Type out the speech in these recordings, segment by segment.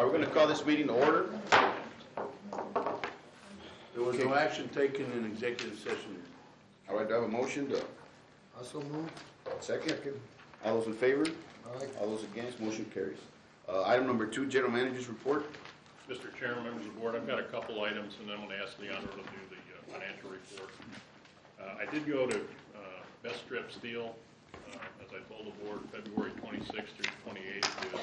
Are we going to call this meeting to order? There was no action taken in executive session. All right, do I have a motion? Also move. Second. All those in favor? Aye. All those against? Motion carries. Item number 2, General Manager's report. Mr. Chairman, members of the board, I've got a couple items, and then I'm going to ask Leandro to do the financial report. I did go to Best Strip Steel, as I told the board, February 26th through 28th with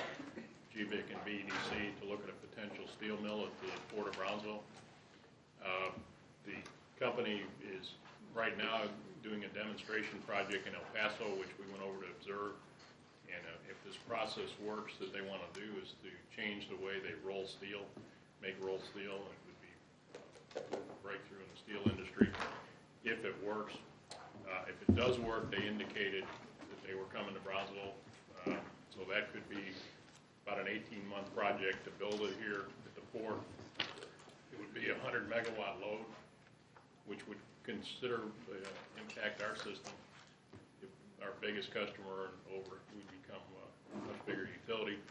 GBIC and BEDC to look at a potential steel mill at the Port of Brownsville. The company is right now doing a demonstration project in El Paso, which we went over to observe. And if this process works, that they want to do is to change the way they roll steel, make rolled steel, and it would be a breakthrough in the steel industry if it works. If it does work, they indicated that they were coming to Brownsville, so that could be about an 18-month project to build it here at the port. It would be a 100-megawatt load, which would considerably impact our system. If our biggest customer and over, we become a much bigger utility.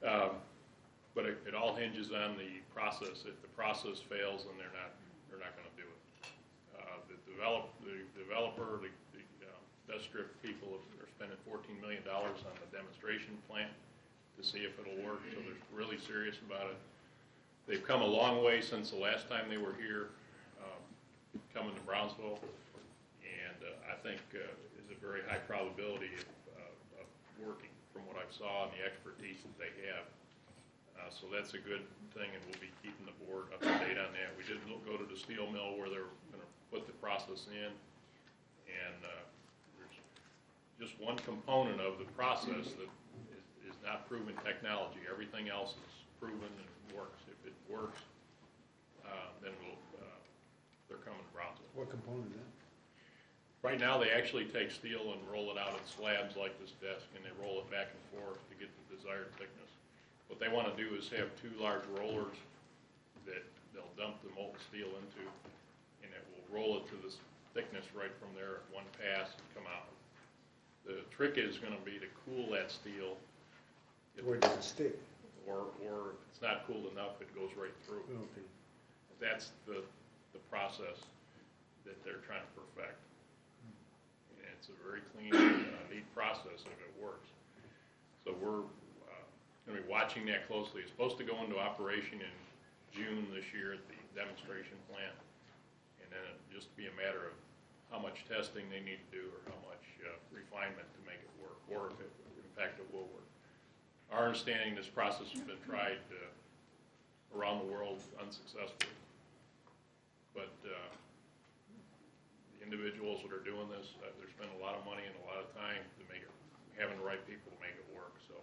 But it all hinges on the process. If the process fails, then they're not going to do it. The developer, the Best Strip people are spending $14 million on the demonstration plant to see if it'll work. So they're really serious about it. They've come a long way since the last time they were here, coming to Brownsville, and I think is a very high probability of working from what I saw and the expertise that they have. So that's a good thing, and we'll be keeping the board up to date on that. We did go to the steel mill where they're going to put the process in, and there's just one component of the process that is not proven technology. Everything else is proven and works. If it works, then they're coming to Brownsville. What component is that? Right now, they actually take steel and roll it out in slabs like this desk, and they roll it back and forth to get the desired thickness. What they want to do is have 2 large rollers that they'll dump the molten steel into, and it will roll it to this thickness right from there at one pass and come out. The trick is going to be to cool that steel. Where does it stick? Or if it's not cooled enough, it goes right through. Okay. That's the process that they're trying to perfect. And it's a very clean, neat process if it works. So we're going to be watching that closely. It's supposed to go into operation in June this year at the demonstration plant, and then it'll just be a matter of how much testing they need to do or how much refinement to make it work, or if it, in fact it will work. Our understanding, this process has been tried around the world unsuccessfully, but the individuals that are doing this, they're spending a lot of money and a lot of time to make it, having the right people to make it work. So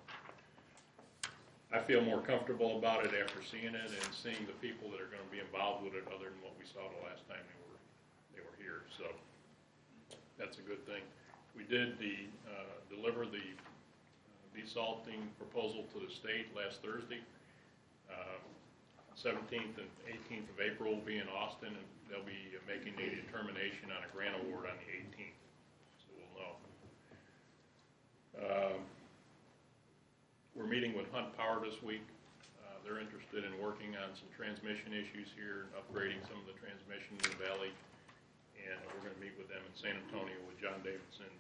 I feel more comfortable about it after seeing it and seeing the people that are going to be involved with it other than what we saw the last time they were here. So that's a good thing. We did deliver the desalting proposal to the state last Thursday. 17th and 18th of April will be in Austin, and they'll be making a determination on a grant award on the 18th. So we'll know. We're meeting with Hunt Power this week. They're interested in working on some transmission issues here, upgrading some of the transmission in the valley, and we're going to meet with them in San Antonio with John Davidson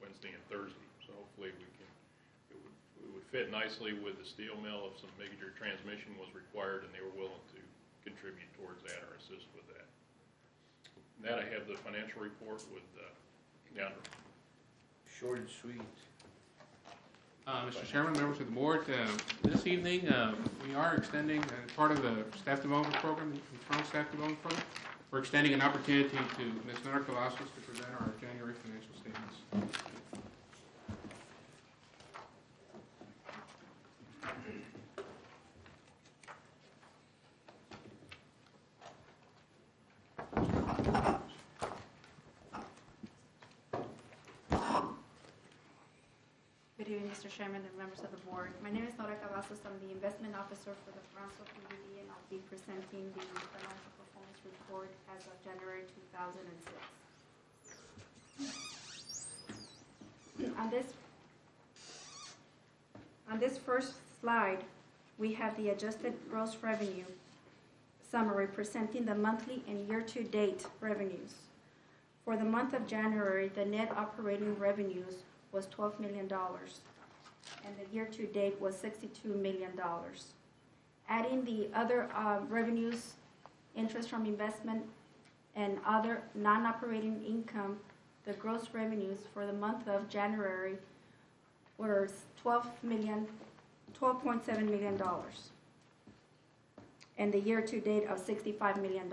Wednesday and Thursday. So hopefully it would fit nicely with the steel mill if some major transmission was required, and they were willing to contribute towards that or assist with that. And that I have the financial report with Leandro. Short and sweet. Mr. Chairman, members of the board, this evening we are extending, as part of the staff development program, the internal staff development program, we're extending an opportunity to Ms. Nora Cavazos to present our January financial statements. Good evening, Mr. Chairman and members of the board. My name is Nora Cavazos. I'm the investment officer for the Brownsville PDD, and I'll be presenting the financial performance report as of January 2006. On this first slide, we have the adjusted gross revenue summary presenting the monthly and year-to-date revenues. For the month of January, the net operating revenues was $12 million, and the year-to-date was $62 million. Adding the other revenues, interest from investment, and other non-operating income, the gross revenues for the month of January were $12.7 million, and the year-to-date of $65 million.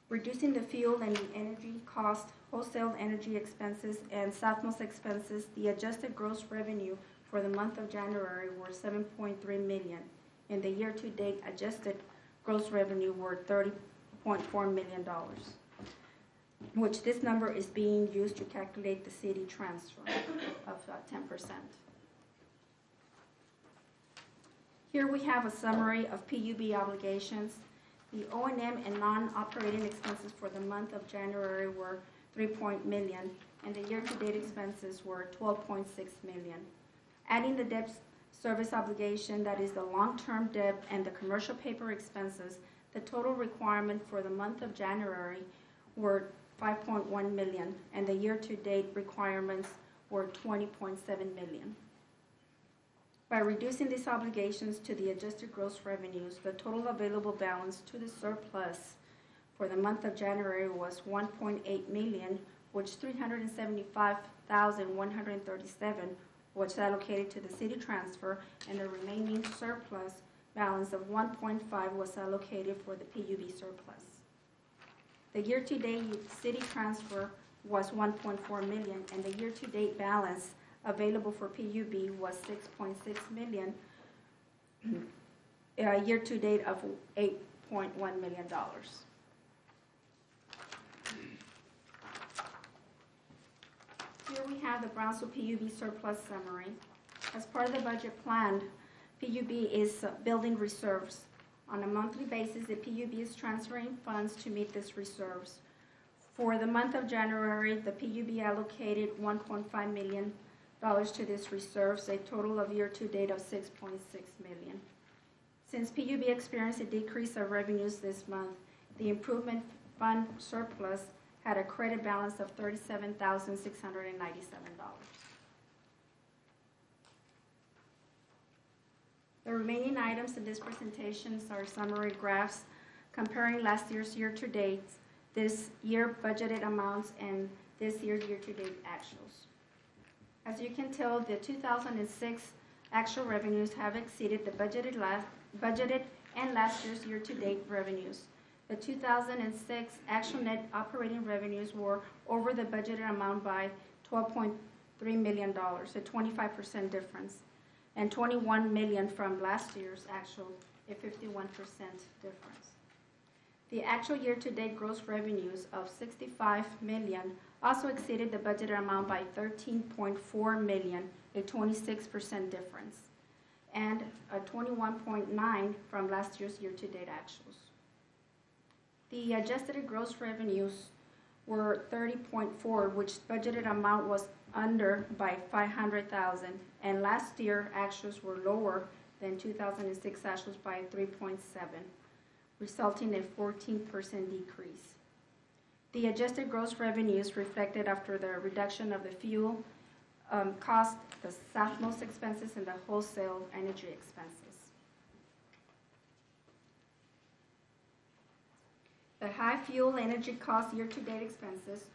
Reducing the fuel and the energy cost, wholesale energy expenses, and Southmost expenses, the adjusted gross revenue for the month of January were $7.3 million, and the year-to-date adjusted gross revenue were $30.4 million, which this number is being used to calculate the city transfer of 10%. Here we have a summary of PUB obligations. The O&M and non-operating expenses for the month of January were $3 million, and the year-to-date expenses were $12.6 million. Adding the debt service obligation, that is the long-term debt, and the commercial paper expenses, the total requirement for the month of January were $5.1 million, and the year-to-date requirements were $20.7 million. By reducing these obligations to the adjusted gross revenues, the total available balance to the surplus for the month of January was $1.8 million, which $375,137 was allocated to the city transfer, and the remaining surplus balance of $1.5 million was allocated for the PUB surplus. The year-to-date city transfer was $1.4 million, and the year-to-date balance available for PUB was $6.6 million, year-to-date of $8.1 million. Here we have the Brownsville PUB surplus summary. As part of the budget plan, PUB is building reserves. On a monthly basis, the PUB is transferring funds to meet these reserves. For the month of January, the PUB allocated $1.5 million to these reserves, a total of year-to-date of $6.6 million. Since PUB experienced a decrease of revenues this month, the improvement fund surplus had a credit balance of $37,697. The remaining items in this presentation are summary graphs comparing last year's year-to-date, this year budgeted amounts, and this year's year-to-date actuals. As you can tell, the 2006 actual revenues have exceeded the budgeted and last year's year-to-date revenues. The 2006 actual net operating revenues were over the budgeted amount by $12.3 million, a 25% difference, and $21 million from last year's actual, a 51% difference. The actual year-to-date gross revenues of $65 million also exceeded the budgeted amount by $13.4 million, a 26% difference, and a 21.9 from last year's year-to-date actuals. The adjusted gross revenues were $30.4, which budgeted amount was under by $500,000, and last year actuals were lower than 2006 actuals by 3.7, resulting in a 14% decrease. The adjusted gross revenues reflected after the reduction of the fuel cost, the Southmost expenses, and the wholesale energy expenses. The high fuel energy cost year-to-date expenses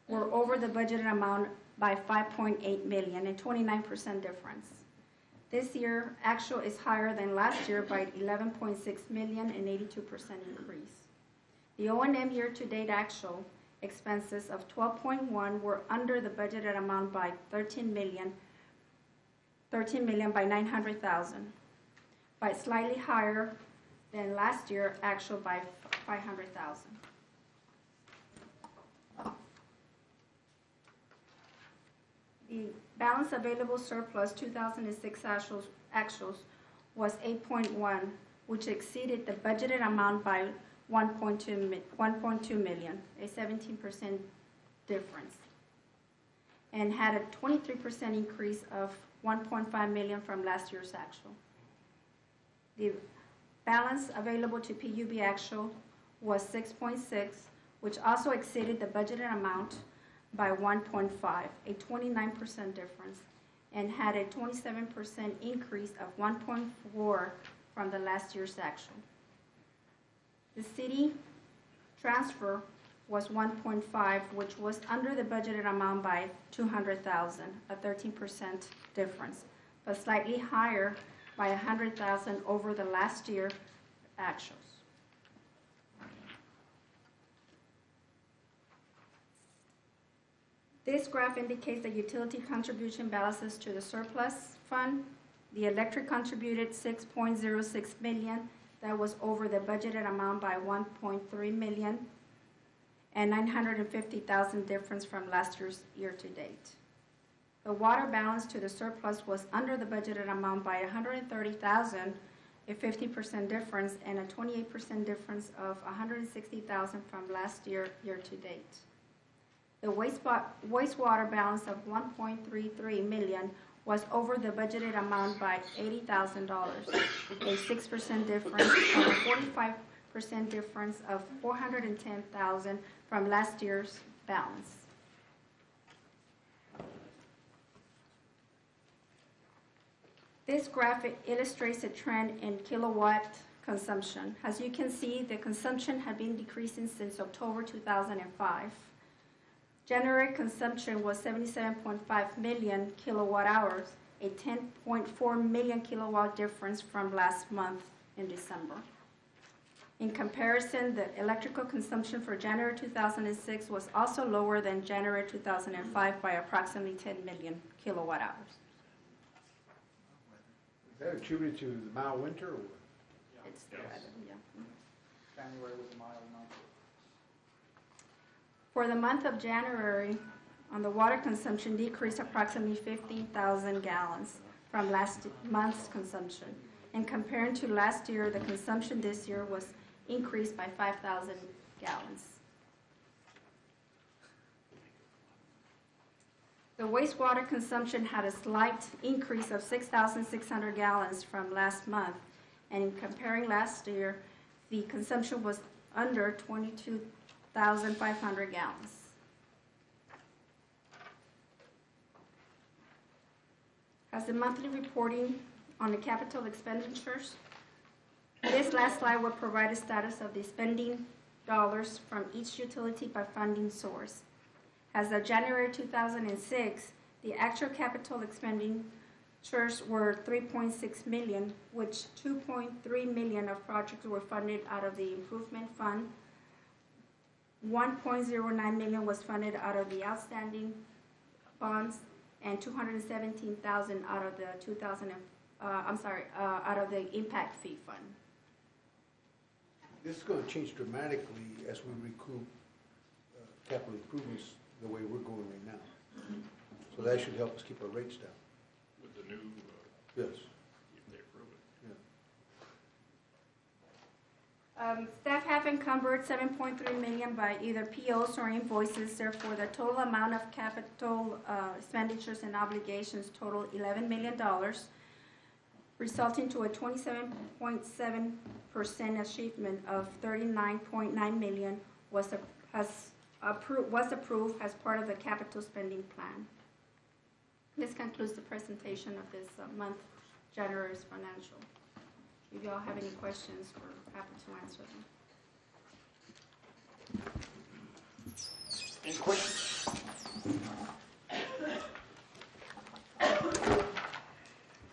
were over the budgeted amount by $5.8 million, a 29% difference. This year, actual is higher than last year by $11.6 million, an 82% increase. The O&M year-to-date actual expenses of $12.1 were under the budgeted amount by $13 million by $900,000, but slightly higher than last year actual by $500,000. The balance available surplus 2006 actuals was 8.1, which exceeded the budgeted amount by 1.2 million, a 17% difference, and had a 23% increase of 1.5 million from last year's actual. The balance available to PUB actual was 6.6, which also exceeded the budgeted amount by 1.5, a 29% difference, and had a 27% increase of 1.4 from the last year's actual. The city transfer was 1.5, which was under the budgeted amount by 200,000, a 13% difference, but slightly higher by 100,000 over the last year actuals. This graph indicates the utility contribution balances to the surplus fund. The electric contributed 6.06 million. That was over the budgeted amount by 1.3 million, and 950,000 difference from last year's year-to-date. The water balance to the surplus was under the budgeted amount by 130,000, a 50% difference, and a 28% difference of 160,000 from last year year-to-date. The wastewater balance of 1.33 million was over the budgeted amount by $80,000, a 6% difference, and a 45% difference of 410,000 from last year's balance. This graphic illustrates a trend in kilowatt consumption. As you can see, the consumption had been decreasing since October 2005. January consumption was 77.5 million kilowatt hours, a 10.4 million kilowatt difference from last month in December. In comparison, the electrical consumption for January 2006 was also lower than January 2005 by approximately 10 million kilowatt hours. Is that attributed to the mild winter or what? It's, Yes. yeah. January was a mild month. For the month of January, on the water consumption decreased approximately 15,000 gallons from last month's consumption. And comparing to last year, the consumption this year was increased by 5,000 gallons. The wastewater consumption had a slight increase of 6,600 gallons from last month. And in comparing last year, the consumption was under 22,500 gallons. As the monthly reporting on the capital expenditures, this last slide will provide a status of the spending dollars from each utility by funding source. As of January 2006, the actual capital expenditures were 3.6 million, which 2.3 million of projects were funded out of the improvement fund. 1.09 million was funded out of the outstanding bonds, and 217,000 out of the out of the impact fee fund. This is going to change dramatically as we recoup capital improvements the way we're going right now. So that should help us keep our rates down. With the new, Yes. if they approve it. Staff have encumbered 7.3 million by either POs or invoices. Therefore, the total amount of capital expenditures and obligations total $11 million, resulting to a 27.7% achievement of 39.9 million was approved as part of the capital spending plan. This concludes the presentation of this month, January's financial. If you all have any questions, we're happy to answer them. Any questions?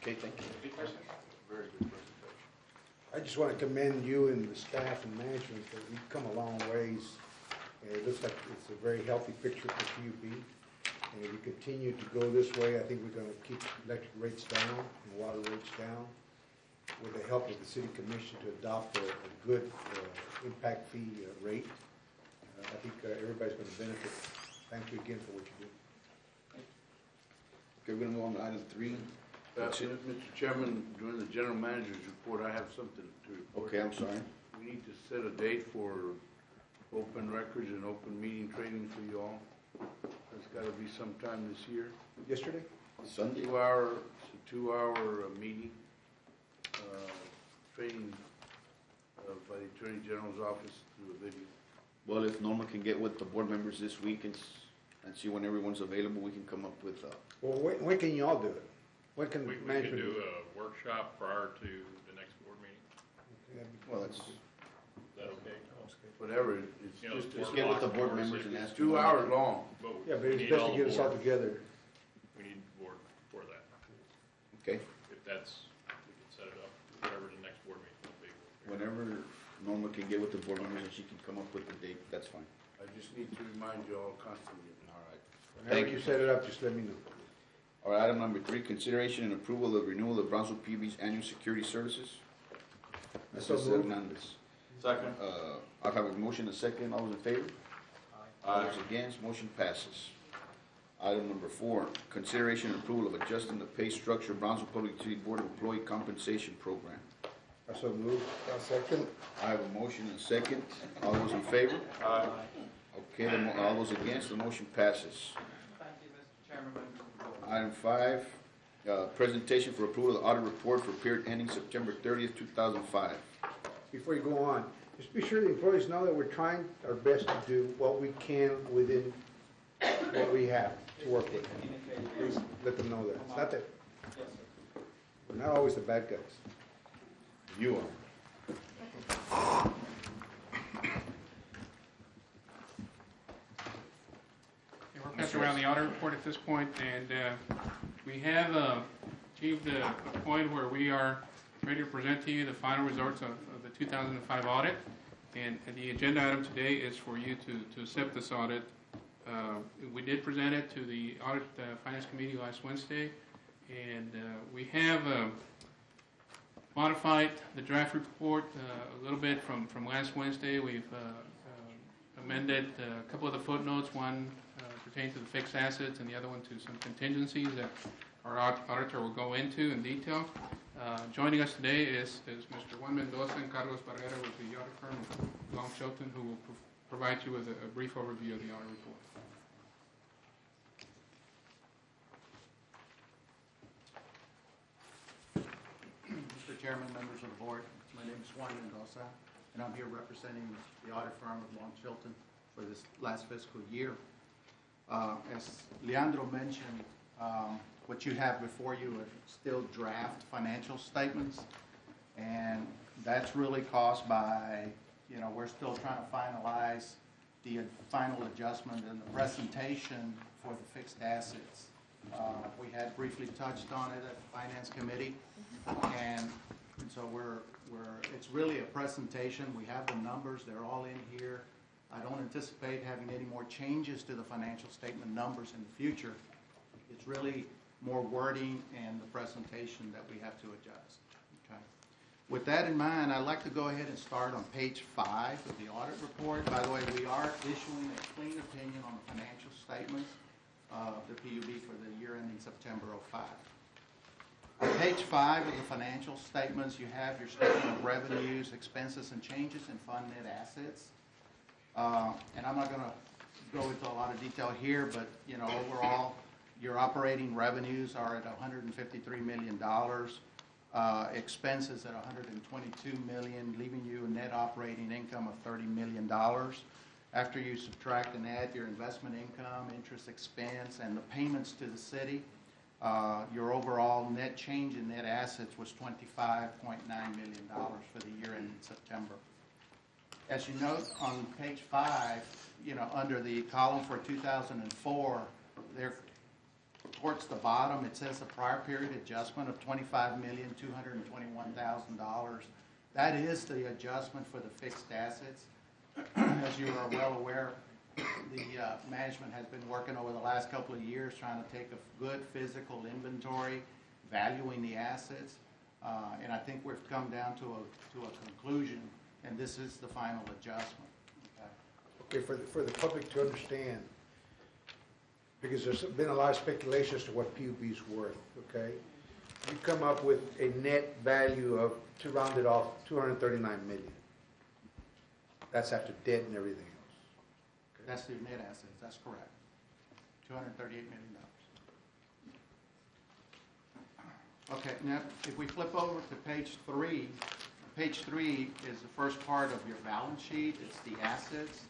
Okay, thank you. Any questions? Very good presentation. I just want to commend you and the staff and management that we've come a long ways. And it looks like it's a very healthy picture for PUB. And if we continue to go this way, I think we're going to keep electric rates down and water rates down, with the help of the City Commission to adopt a good impact fee rate. I think everybody's going to benefit. Thank you again for what you do. Okay, we're gonna move on to item 3. Mr. Chairman, during the general manager's report, I have something to report. Okay, I'm sorry. We need to set a date for open records and open meeting training for you all. It's got to be sometime this year. Yesterday? Sunday? It's a two-hour meeting. training by the Attorney General's office through a video. Well, if Norma can get with the board members this week and see when everyone's available, we can come up with, Well, when can you all do it? When can We could management do do it? a workshop prior to the next board meeting. well, that's, Is that okay? Whatever, it's You know, just, just it's get with the 4 board o'clock, members and it's ask. 2 hours long. But Yeah, but we it's need best all to the get us all board. together. We need board for that. Okay, If that's, we can set it up, whatever the next board meeting will be. whenever Norma can get with the board members and she can come up with the date, that's fine. I just need to remind you all constantly. All right. Whenever Thank you you. set it up, just let me know. All right, item number 3, consideration and approval of renewal of Brownsville PUB's annual security services. So Mrs. moved. Hernandez. Second. I'll have a motion, a second, all those in favor? All those against, motion passes. Item number 4, consideration and approval of adjusting the pay structure of Brownsville Public Utility Board Employee Compensation Program. I so moved. I'll second. I have a motion and a second, all those in favor? Aye. Okay, all those against, the motion passes. Thank you, Mr. Chairman, members of the board. Item 5, presentation for approval of the audit report for period ending September 30th, 2005. Before you go on, just be sure the employees know that we're trying our best to do what we can within what we have to work with. Please let them know that. It's not that, Yes, sir. we're not always the bad guys. You are. Okay, we're passing around the audit report at this point, and we have achieved a point where we are ready to present to you the final results of the 2005 audit. And the agenda item today is for you to accept this audit. We did present it to the Audit Finance Committee last Wednesday, and we have modified the draft report a little bit from last Wednesday. We've amended a couple of the footnotes, one pertains to the fixed assets and the other one to some contingencies that our auditor will go into in detail. Joining us today is Mr. Juan Mendoza and Carlos Barrera with the audit firm of Long Shelton, who will provide you with a brief overview of the audit report. Mr. Chairman, members of the board, my name is Juan Mendoza, and I'm here representing the audit firm of Long Chilton for this last fiscal year. As Leandro mentioned, what you have before you are still draft financial statements, and that's really caused by, we're still trying to finalize the final adjustment and the presentation for the fixed assets. We had briefly touched on it at the Finance Committee, and so it's really a presentation. We have the numbers, they're all in here. I don't anticipate having any more changes to the financial statement numbers in the future. It's really more wording and the presentation that we have to adjust. Okay. With that in mind, I'd like to go ahead and start on page 5 of the audit report. By the way, we are issuing a clean opinion on the financial statements of the PUB for the year ending September 05. On page 5 of the financial statements, you have your statement of revenues, expenses, and changes in fund net assets. And I'm not going to go into a lot of detail here, but overall, your operating revenues are at $153 million, expenses at $122 million, leaving you a net operating income of $30 million. After you subtract and add your investment income, interest expense, and the payments to the city, your overall net change in net assets was $25.9 million for the year ending September. As you note on page 5, under the column for 2004, there towards the bottom, it says a prior period adjustment of $25,221,000. That is the adjustment for the fixed assets. As you are well aware, the management has been working over the last couple of years trying to take a good physical inventory, valuing the assets, and I think we've come down to a conclusion, and this is the final adjustment. Okay, for the public to understand, because there's been a lot of speculation as to what PUB's worth, okay? You come up with a net value of, to round it off, $239 million. That's after debt and everything else. That's the net assets, that's correct. $238 million. Okay, now if we flip over to page 3 Page 3 is the first part of your balance sheet. It's the assets.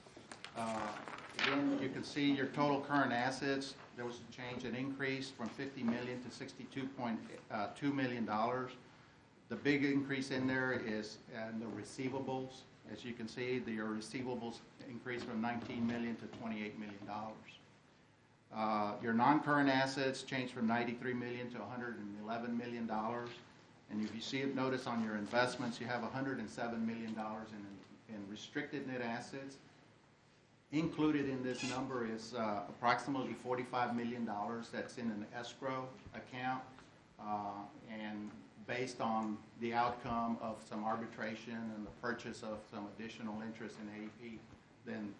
Again, you can see your total current assets. There was a change, an increase from $50 million to $62.2 million. The big increase in there is in the receivables. As you can see, your receivables increased from $19 million to $28 million. Your non-current assets changed from $93 million to $111 million. And if you see it, notice on your investments, you have $107 million in restricted net assets. Included in this number is approximately $45 million that's in an escrow account. And based on the outcome of some arbitration and the purchase of some additional interest in AEP, then,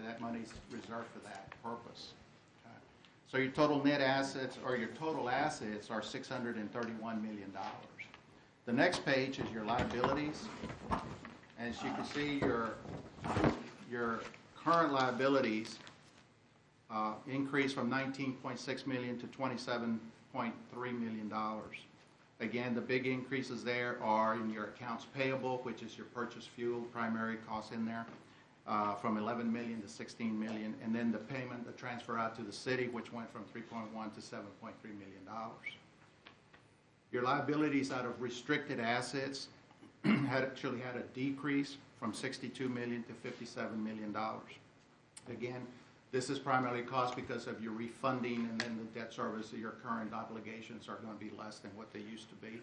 that money's reserved for that purpose. Okay. So your total net assets, or your total assets, are $631 million. The next page is your liabilities. As you can see, your current liabilities increased from $19.6 million to $27.3 million. Again, the big increases there are in your accounts payable, which is your purchase fuel, primary costs in there, from $11 million to $16 million, and then the payment, the transfer out to the city, which went from $3.1 to $7.3 million. Your liabilities out of restricted assets actually had a decrease from $62 million to $57 million. Again, this is primarily caused because of your refunding, and then the debt service of your current obligations are going to be less than what they used to be,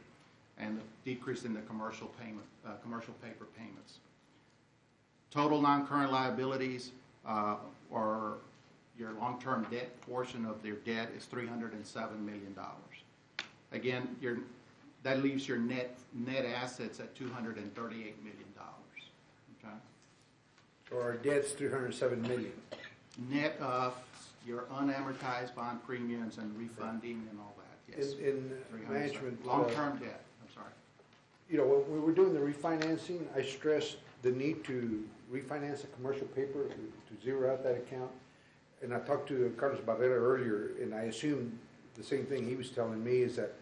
and the decrease in the commercial paper payments. Total non-current liabilities, or your long-term debt portion of their debt, is $307 million. Again, that leaves your net assets at $238 million. Okay. So our debt's $307 million. Net of your unamortized bond premiums and refunding and all that, yes. In management, long-term debt, I'm sorry. When we were doing the refinancing, I stressed the need to refinance a commercial paper to zero out that account. And I talked to Carlos Barrera earlier, and I assumed the same thing he was telling me, is that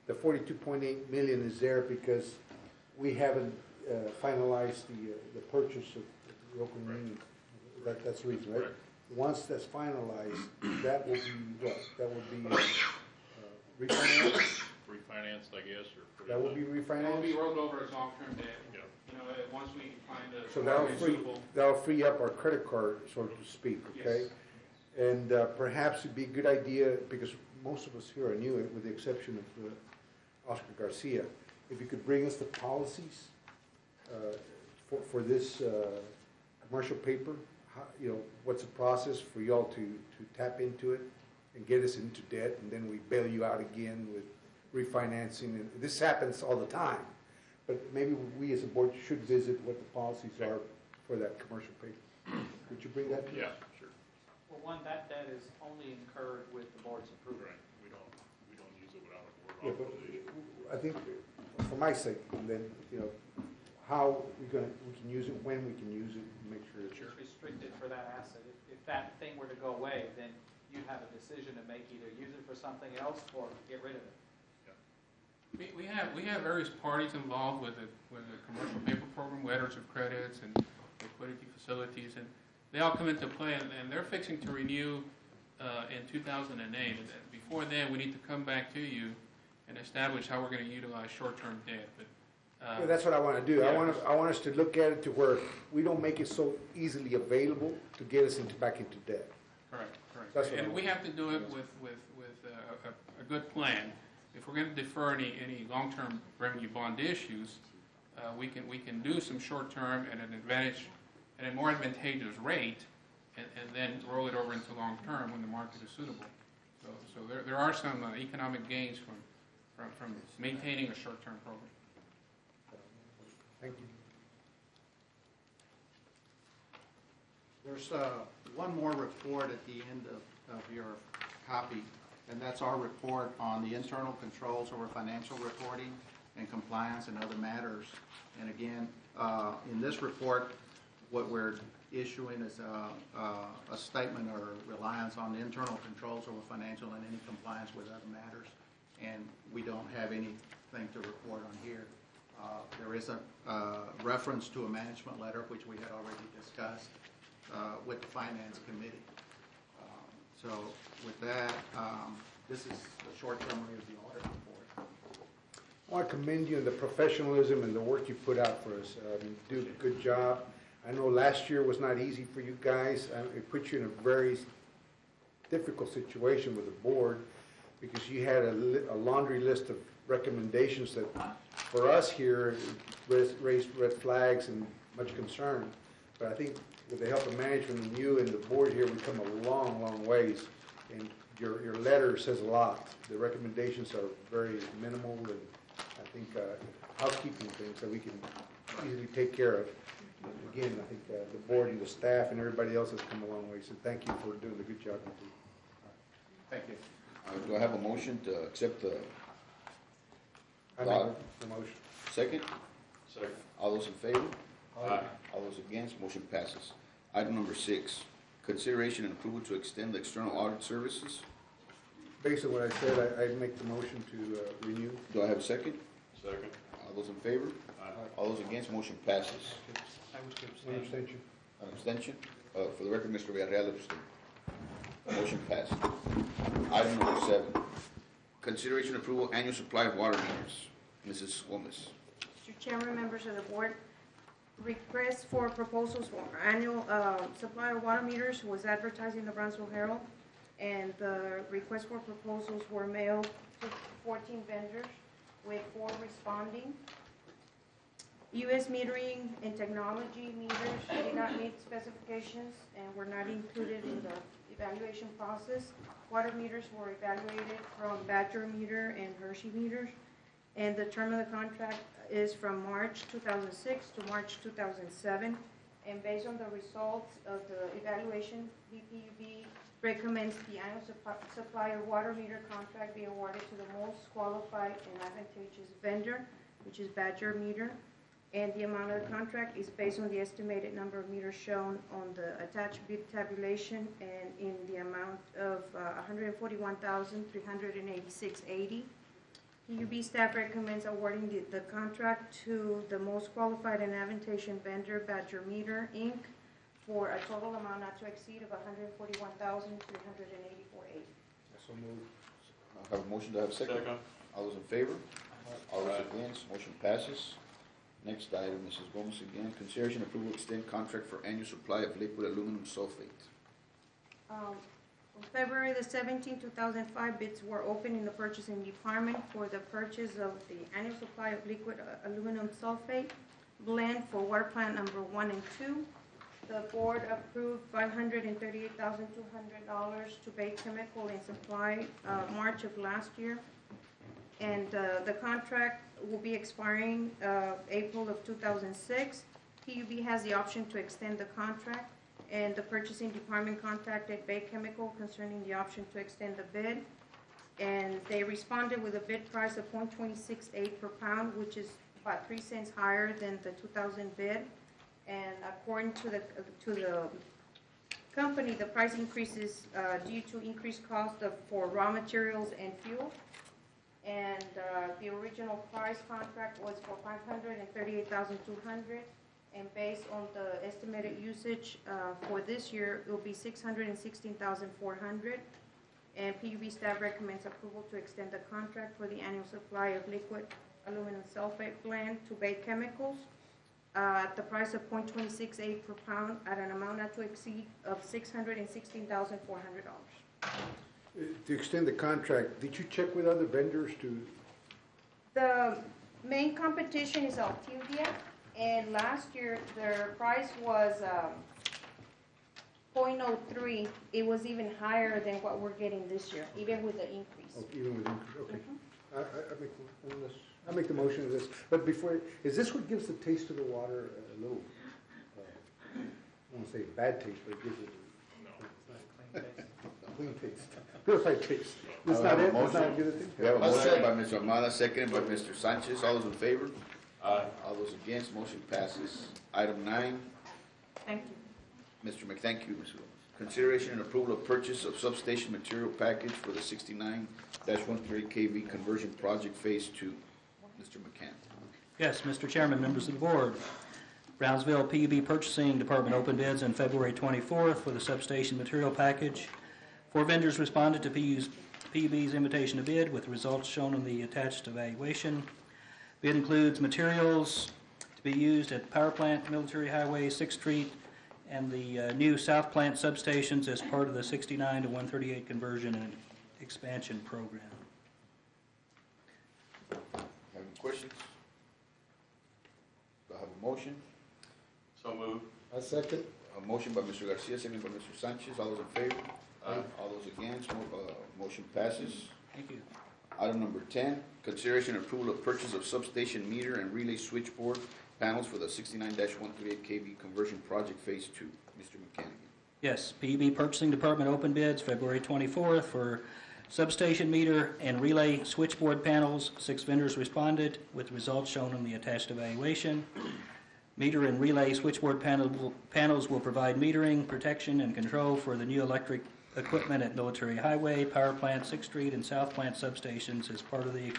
the $42.8 million is there because we haven't finalized the purchase of the local union. That's the reason, right? Correct. Once that's finalized, that will be what? That will be refinanced? Refinanced, I guess, or. That will be It will refinanced? be rolled over as long-term debt. Yeah. Once we find a. So suitable. that'll free up our credit card, so to speak, okay? Yes. And perhaps it'd be a good idea, because most of us here are new, with the exception of Oscar Garcia, if you could bring us the policies for this commercial paper. What's the process for y'all to tap into it and get us into debt, and then we bail you out again with refinancing? And this happens all the time, but maybe we as a board should visit what the policies are for that commercial paper. Could you bring that to us? Yeah, sure. Well, one, that debt is only incurred with the board's approval. Right. We don't use it without a Yeah, board but authorization. I think, for my sake, and then, how we can use it, when we can use it, and make sure it's. It's restricted for that asset. If that thing were to go away, then you have a decision to make, either use it for something else or get rid of it. We have various parties involved with the commercial paper program, letters of credits and liquidity facilities, and they all come into play, and they're fixing to renew in 2008. And before then, we need to come back to you and establish how we're going to utilize short-term debt. But Yeah, that's what I want to do. Yeah. I want us to look at it to where we don't make it so easily available to get us back into debt. correct. That's what I And we want. have to do it with a good plan. If we're going to defer any long-term revenue bond issues, we can do some short-term at a more advantageous rate, and then roll it over into long-term when the market is suitable. So there are some economic gains from maintaining a short-term program. Thank you. There's one more report at the end of your copy, and that's our report on the internal controls over financial reporting and compliance and other matters. And again, in this report, what we're issuing is a statement or reliance on the internal controls over financial and any compliance with other matters, and we don't have anything to report on here. There is a reference to a management letter, which we had already discussed with the Finance Committee. So with that, this is a short summary of the audit report. I want to commend you on the professionalism and the work you put out for us. You do a good job. I know last year was not easy for you guys. It put you in a very difficult situation with the board because you had a laundry list of recommendations that, for us here, raised red flags and much concern. But I think with the help of management and you and the board here, we've come a long, long ways. And your letter says a lot. The recommendations are very minimal and I think housekeeping things that we can easily take care of. Again, I think the board and the staff and everybody else has come a long way, so thank you for doing the good job you do. Thank you. Do I have a motion to accept the I make the motion. second? Second. All those in favor? Aye. All those against, motion passes. Item number 6, consideration and approval to extend the external audit services. Based on what I said, I make the motion to renew. Do I have a second? Second. All those in favor? Aye. All those against, motion passes. I was to One abstain. abstention. An abstention? For the record, Mr. Villarreal abstained. Motion passed. Item number 7, consideration and approval annual supply of water meters. Mrs. Gomez. Mr. Chairman, members of the board, request for proposals for annual supply of water meters was advertised in the Brownsville Herald, and the request for proposals were mailed to 14 vendors, with 4 responding. U.S. metering and technology meters did not meet specifications and were not included in the evaluation process. Water meters were evaluated from Badger meter and Hershey meters, and the term of the contract is from March 2006 to March 2007. And based on the results of the evaluation, BPUB recommends the annual supply of water meter contract be awarded to the most qualified and advantageous vendor, which is Badger meter. And the amount of the contract is based on the estimated number of meters shown on the attached bid tabulation and in the amount of $141,386.80. PUB staff recommends awarding the contract to the most qualified and advantageous vendor, Badger Meter, Inc., for a total amount not to exceed of $141,384.80. So moved. I have a motion, do I have a second? Second. All those in favor? All those Aye. against, motion passes. Next item, Mrs. Gomez again, consideration approval extend contract for annual supply of liquid aluminum sulfate. On February the 17th, 2005, bids were opened in the purchasing department for the purchase of the annual supply of liquid aluminum sulfate blend for water plant number 1 and 2. The board approved $538,200 to Bay Chemical and Supply March of last year. And the contract will be expiring April of 2006. PUB has the option to extend the contract, and the purchasing department contacted Bay Chemical concerning the option to extend the bid. And they responded with a bid price of .268 per pound, which is about 3 cents higher than the 2000 bid. And according to the company, the price increase is due to increased cost for raw materials and fuel. And the original price contract was for $538,200, and based on the estimated usage for this year, it will be $616,400. And PUB staff recommends approval to extend the contract for the annual supply of liquid aluminum sulfate blend to Bay Chemicals at the price of .268 per pound at an amount not to exceed of $616,400. To extend the contract, did you check with other vendors to, The main competition is Altivia, and last year their price was .03. It was even higher than what we're getting this year, even with the increase. oh, even with increase, okay. I make the motion of this, but before, is this what gives the taste of the water a little, I won't say bad taste, but it gives it clean taste, purified taste? That's not it? That's not a good thing? We have a motion by Mr. Ahmada, seconded by Mr. Sanchez. All those in favor? Aye. All those against, motion passes. Item 9, Thank you. Mr. Thank you, Ms. Gomez. Consideration and approval of purchase of substation material package for the 69-130 kV conversion project phase 2. Mr. McCann. Yes, Mr. Chairman, members of the board. Brownsville PUB Purchasing Department opened bids on February 24th for the substation material package. 4 vendors responded to PUB's invitation to bid with results shown on the attached evaluation. Bid includes materials to be used at the power plant, Military Highway, 6th Street, and the new South Plant substations as part of the 69 to 138 conversion and expansion program. Have any questions? Do I have a motion? So moved. I second. A motion by Mr. Garcia, second by Mr. Sanchez. All those in favor? Aye. All those against? Motion passes. Thank you. Item number 10, consideration and approval of purchase of substation meter and relay switchboard panels for the 69-138 kV conversion project phase 2. Mr. McCann. Yes, PUB Purchasing Department opened bids February 24th for substation meter and relay switchboard panels. 6 vendors responded with results shown on the attached evaluation. Meter and relay switchboard panels will provide metering, protection, and control for the new electric equipment at Military Highway, Power Plant, 6th Street, and South Plant substations as part of the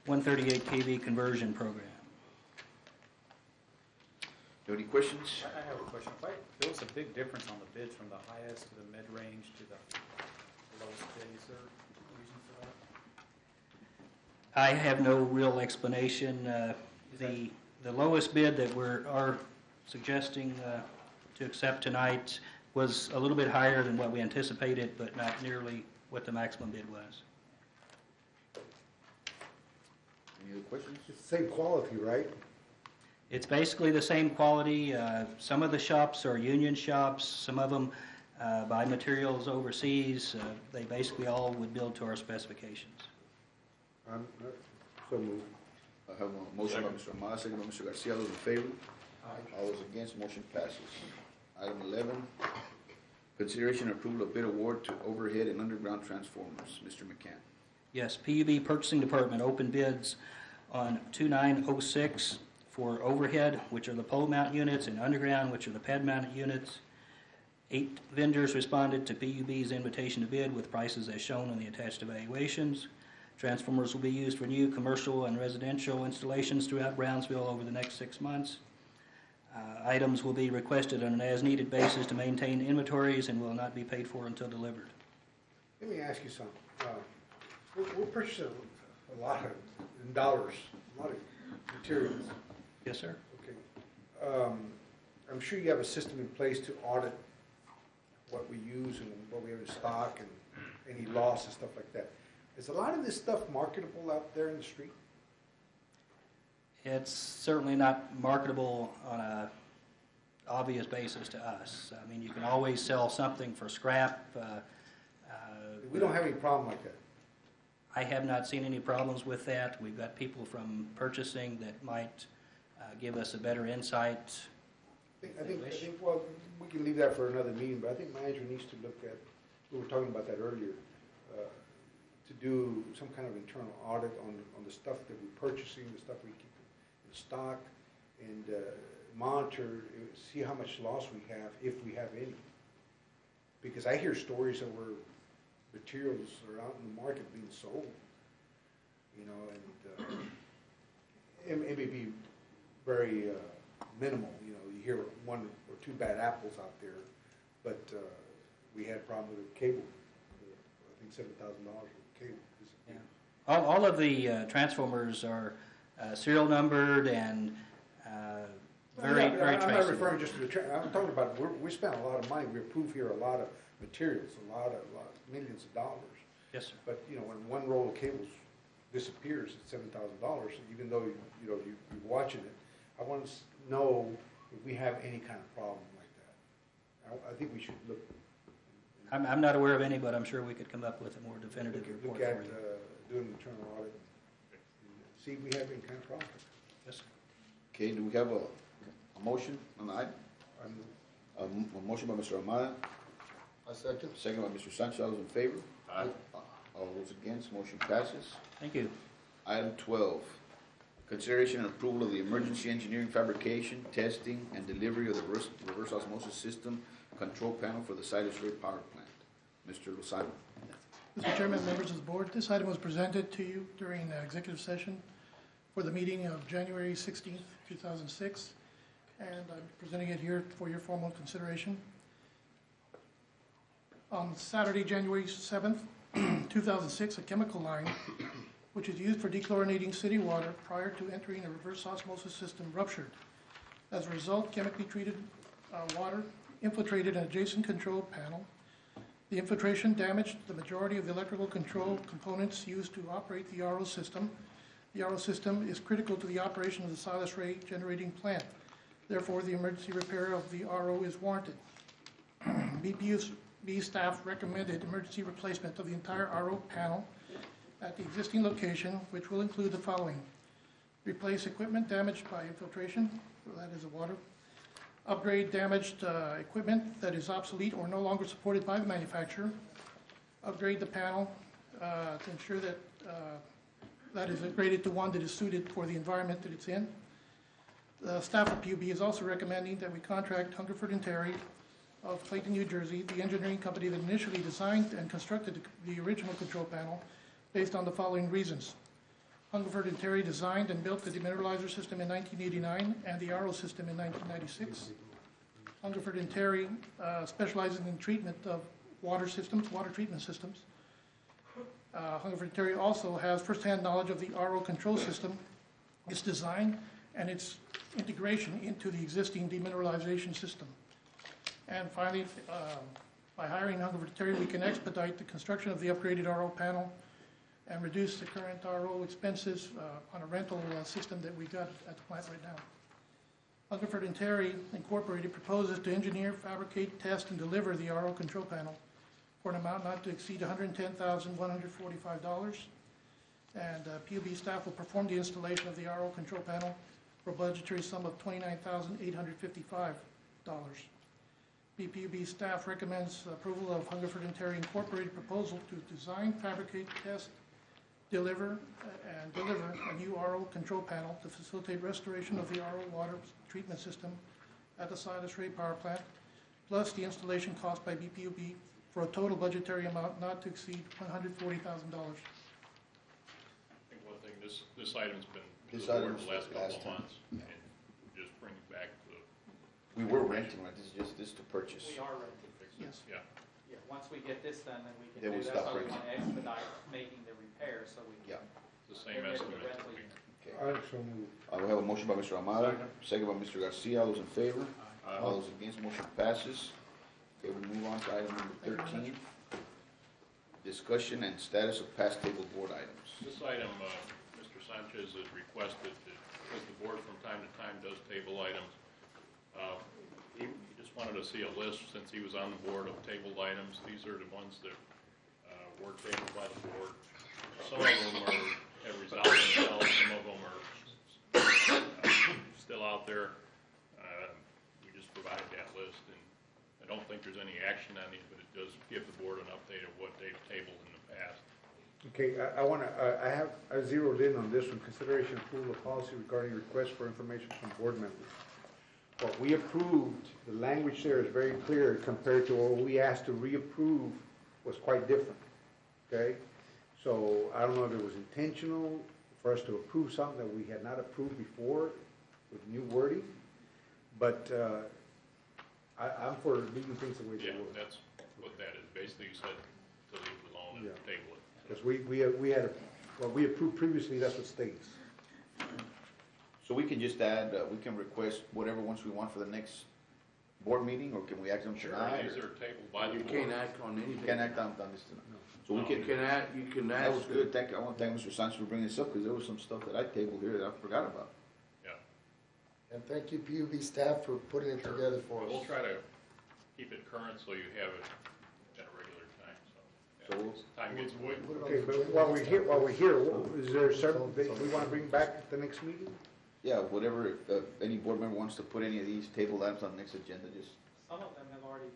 138 kV conversion program. Any questions? I have a question. There was a big difference on the bids from the highest to the mid-range to the lowest bid. Is there a reason for that? I have no real explanation. The lowest bid that are suggesting to accept tonight was a little bit higher than what we anticipated, but not nearly what the maximum bid was. Any other questions? It's the same quality, right? It's basically the same quality. Some of the shops are union shops. Some of them buy materials overseas. They basically all would build to our specifications. So moved. I have a motion by Mr. Amaya, second by Mr. Garcia. All those in favor? All those against? Motion passes. Item 11, consideration and approval of bid award to overhead and underground transformers. Mr. McCann. Yes, PUB Purchasing Department opened bids on 2906 for overhead, which are the pole mount units, and underground, which are the pad mounted units. 8 vendors responded to PUB's invitation to bid with prices as shown on the attached evaluations. Transformers will be used for new commercial and residential installations throughout Brownsville over the next 6 months. Items will be requested on an as-needed basis to maintain inventories and will not be paid for until delivered. Let me ask you something. We're purchasing a lot of, in dollars, a lot of materials. Yes, sir. Okay. I'm sure you have a system in place to audit what we use and what we have in stock and any loss and stuff like that. Is a lot of this stuff marketable out there in the street? It's certainly not marketable on a obvious basis to us. I mean, you can always sell something for scrap. We don't have any problem like that. I have not seen any problems with that. We've got people from purchasing that might give us a better insight. I think, well, we can leave that for another meeting, but I think management needs to look at, we were talking about that earlier, to do some kind of internal audit on the stuff that we're purchasing, the stuff we keep in stock, and monitor, see how much loss we have, if we have any. Because I hear stories of where materials are out in the market being sold, you know, and it may be very minimal, you know, you hear 1 or 2 bad apples out there, but we had a problem with the cable, I think $7,000 worth of cable. Yeah. All of the transformers are serial numbered and very I'm traceable. not referring just to the, I'm talking about, we spent a lot of money, we approve here a lot of materials, a lot of millions of dollars. Yes, sir. But, you know, when one roll of cables disappears at $7,000, even though, you're watching it, I want to know if we have any kind of problem like that. I think we should look. I'm not aware of any, but I'm sure we could come up with a more definitive report Look for at you. doing an internal audit and see if we have any kind of problem. Yes, sir. Okay, do we have a motion on the item? A motion by Mr. Amaya, I second. second by Mr. Sanchez. All those in favor? Aye. All those against? Motion passes. Thank you. Item 12, consideration and approval of the emergency engineering fabrication, testing, and delivery of the reverse osmosis system control panel for the Silas Ray Power Plant. Mr. Lozano. Mr. Chairman, members of the board, this item was presented to you during the executive session for the meeting of January 16th, 2006, and I'm presenting it here for your formal consideration. On Saturday, January 7th, 2006, a chemical line, which is used for dechlorinating city water prior to entering a reverse osmosis system, ruptured. As a result, chemically treated water infiltrated an adjacent control panel. The infiltration damaged the majority of the electrical control components used to operate the RO system. The RO system is critical to the operation of the Silas Ray generating plant. Therefore, the emergency repair of the RO is warranted. BPUB staff recommended emergency replacement of the entire RO panel at the existing location, which will include the following: replace equipment damaged by infiltration, so that is the water; upgrade damaged equipment that is obsolete or no longer supported by the manufacturer; upgrade the panel to ensure that that is upgraded to one that is suited for the environment that it's in. The staff of PUB is also recommending that we contract Hungerford and Terry of Clayton, New Jersey, the engineering company that initially designed and constructed the original control panel, based on the following reasons. Hungerford and Terry designed and built the demineralizer system in 1989 and the RO system in 1996. Hungerford and Terry specializes in treatment of water systems, water treatment systems. Hungerford and Terry also has firsthand knowledge of the RO control system, its design, and its integration into the existing demineralization system. And finally, by hiring Hungerford and Terry, we can expedite the construction of the upgraded RO panel and reduce the current RO expenses on a rental system that we got at the plant right now. Hungerford and Terry Incorporated proposes to engineer, fabricate, test, and deliver the RO control panel for an amount not to exceed $110,145. And PUB staff will perform the installation of the RO control panel for a budgetary sum of $29,855. BPUB staff recommends approval of Hungerford and Terry Incorporated proposal to design, fabricate, test, deliver a new RO control panel to facilitate restoration of the RO water treatment system at the Silas Ray Power Plant, plus the installation cost by BPUB for a total budgetary amount not to exceed $140,000. I think one thing, this item's been to This the board item's the last couple last of time. months, and just bring it back to the, We were renting, right? This is just this to purchase. We are renting. Yes. yeah. Yeah, once we get this done, then we Then can we do, that's stop why we renting. want to expedite making the repair, so we Yeah. can. It's the same get rid of estimate. the rental unit. Okay. All right, so moved. We have a motion by Mr. Amado, second by Mr. Garcia. All those in favor? All those against, motion passes. Okay, we move on to item number 13. Discussion and status of past table board items. This item, Mr. Sanchez has requested that, because the board from time to time does table items, he just wanted to see a list, since he was on the board, of tabled items. These are the ones that were tabled by the board. Some of them have resolved themselves, some of them are still out there. We just provided that list, and I don't think there's any action on these, but it does give the board an update of what they've tabled in the past. Okay, I zeroed in on this one, consideration approval of policy regarding requests for information from board members. What we approved, the language there is very clear compared to what we asked to reapprove was quite different, okay? So I don't know if it was intentional for us to approve something that we had not approved before with new wording, but I'm for leaving things the way they Yeah, were. that's what that is. Basically, you said to leave it alone and Yeah. table it. Because what we approved previously, that's what stays. So we can just add, we can request whatever ones we want for the next board meeting, or can we act on them Sure, tonight? these are tabled by the You board. can't act on anything. Can't act on this tonight. So we You can, can that was ask. good. Thank you. I want to thank Mr. Sanchez for bringing this up, because there was some stuff that I tabled here that I forgot about. Yeah. And thank you, PUB staff, for putting it together for But we'll us. try to keep it current so you have it at a regular time, so. So yeah, we'll- as time gets away. Put it on Okay, the but agenda. while we're here, is there something that we want to bring back at the next meeting? Yeah, whatever, if any board member wants to put any of these tabled items on the next agenda, just, Some of them have already.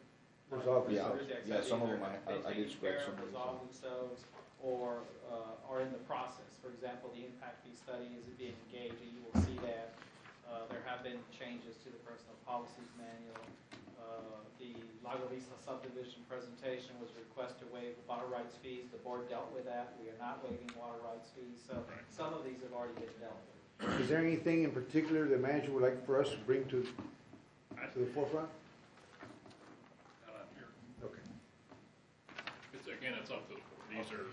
Resolved Yeah, Rejected. yeah, some of them Either I they've did taken scratch care some of, of them. resolved themselves, or are in the process. For example, the impact fee study is being engaged, and you will see that. There have been changes to the personal policies manual. The Lago Vista subdivision presentation was a request to waive water rights fees. The board dealt with that. We are not waiving water rights fees, so Right. some of these have already been dealt with. Is there anything in particular the manager would like for us to bring to the forefront? Not on here. Okay. It's up to, these are,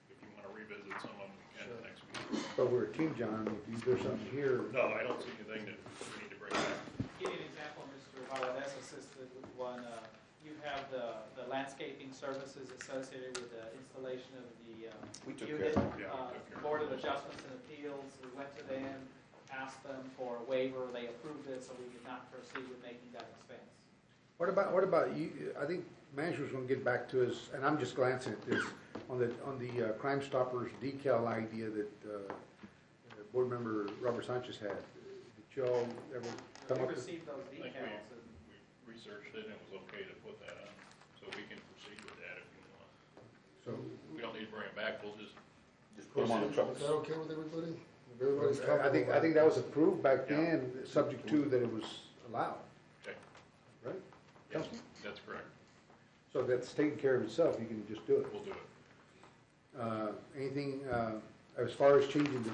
if you want to revisit some of them, we can next week. But we're a team, John, if there's something here. No, I don't see anything that we need to bring back. Give you an example, Mr. Valadez assisted with one. You have the landscaping services associated with the installation of the We took unit. care of it. Yeah, we took care of it. Board of Adjustments and Appeals, we went to them, asked them for a waiver, they approved it, so we did not proceed with making that expense. What about you? I think manager's gonna get back to us, and I'm just glancing at this, on the Crime Stoppers decal idea that, board member Robert Sanchez had. Did y'all ever come We up with? received those I think decals, and we researched it and it was okay to put that on, so we can proceed with that if you want. So, We don't need to bring it back, we'll just, Put them on the Is trucks. that okay with everybody? If everybody's I comfortable. think that was approved back Yeah. then, subject to that it was allowed, okay, right? yes, Councilman? that's correct, So that's taken care of itself, you can just do it. we'll do it. Anything, as far as changing the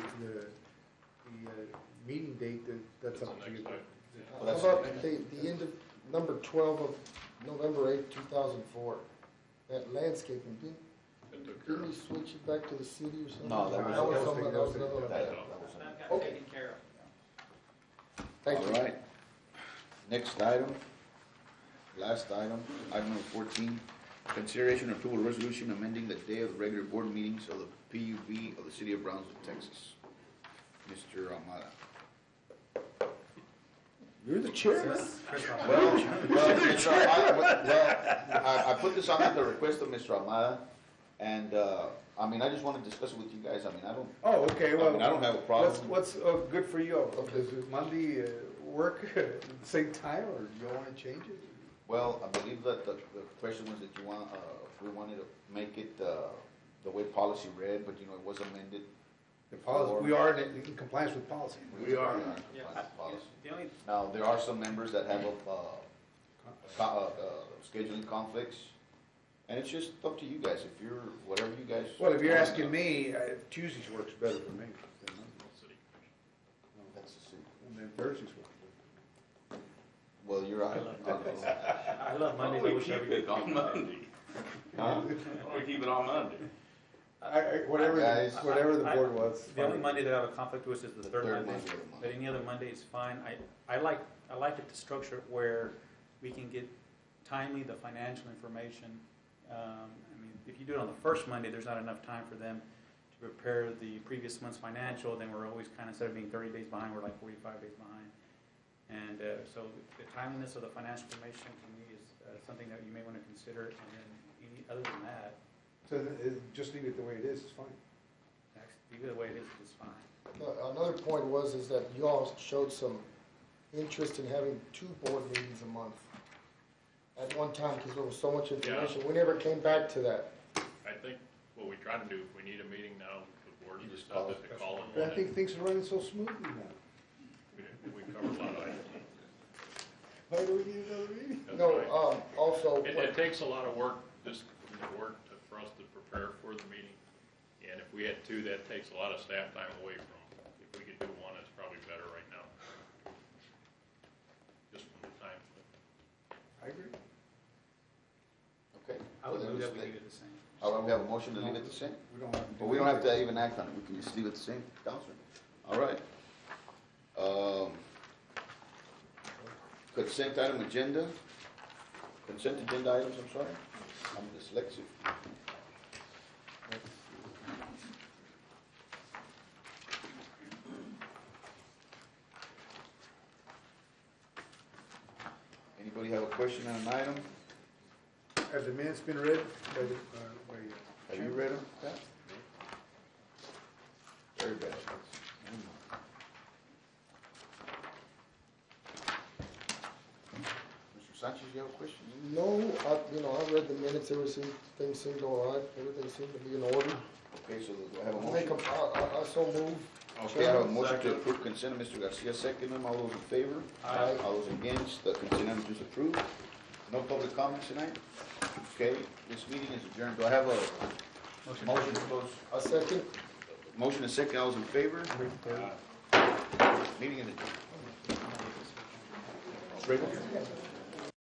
meeting date, that's That's up the to you. next item. Well, How that's about the end of number 12 of November 8, 2004? That landscaping, That took care didn't of we it. switch it back to the city or something? No, that was- That was another one. That that got Okay. taken care of. Thank All you. right. Next item, last item, item number 14, consideration and approval of resolution amending the day of the regular board meetings of the PUB of the city of Brownsville, Texas. Mr. Ahmada. You're the chairman? Well, Mr. Ahmada, I put this on at the request of Mr. Ahmada, and, I mean, I just want to discuss it with you guys. I mean, I don't Okay, I mean, I don't have a problem. What's good for you? Does Monday work at the same time, or do you want to change it? Well, I believe that the question was that you want, we wanted to make it, the way policy read, but you know, it was amended. The policy, we are in compliance with policy. We are. Yeah. Policy. The only, Now, there are some members that have, scheduling conflicts, and it's just up to you guys, if you're, whatever you guys. Well, if you're asking me, Tuesdays works better for me than Monday. City Commission. That's the city. And then Thursdays work. Well, you're right. I love Monday. We keep it on Monday. Huh? We keep it on Monday. Whatever, Guys. whatever the board wants. The only Monday that I have a conflict with is the third Monday, of the month. but any other Monday is fine. I like it to structure it where we can get timely the financial information. I mean, if you do it on the first Monday, there's not enough time for them to prepare the previous month's financial, then we're always kind of, instead of being 30 days behind, we're like 45 days behind. And so the timeliness of the financial information to me is something that you may want to consider, and then other than that, So just leave it the way it is, it's fine. leave it the way it is, it's fine. Another point is that you all showed some interest in having 2 board meetings a month at one time, because there was so much information. We never came back to that. I think what we try to do, if we need a meeting now, the board You just just call does it it, to call it I one. think things are running so smoothly now. We cover a lot of items. Why do we need another meeting? That's No, right. also, It takes a lot of work, for us to prepare for the meeting. And if we had 2, that takes a lot of staff time away from, if we could do 1, it's probably better right now. Just from the time. I agree. Okay. I would Well, move then that we let's- leave it the same. All right, we have a motion to leave it the same? We don't have to. But we don't have to even act on it, we can just leave it the same, Counselor. All right. Consent item agenda, consent agenda items, I'm sorry, I'm dyslexic. Anybody have a question on an item? Have the minutes been read by the, Have you read them, Pat? Very bad. Mr. Sanchez, you have a question? no, I read the minutes, everything seemed all right, everything seemed to be in order. Okay, so do I have a I'll make motion? I so move. Okay, I have a motion to approve consent, Mr. Garcia, second them, all those in favor? Aye. All those against, the consent item is approved. No public comments tonight? Okay, this meeting is adjourned. Do I have a motion to close? A second. Motion and second, all those in favor? Meeting in the. Straight up.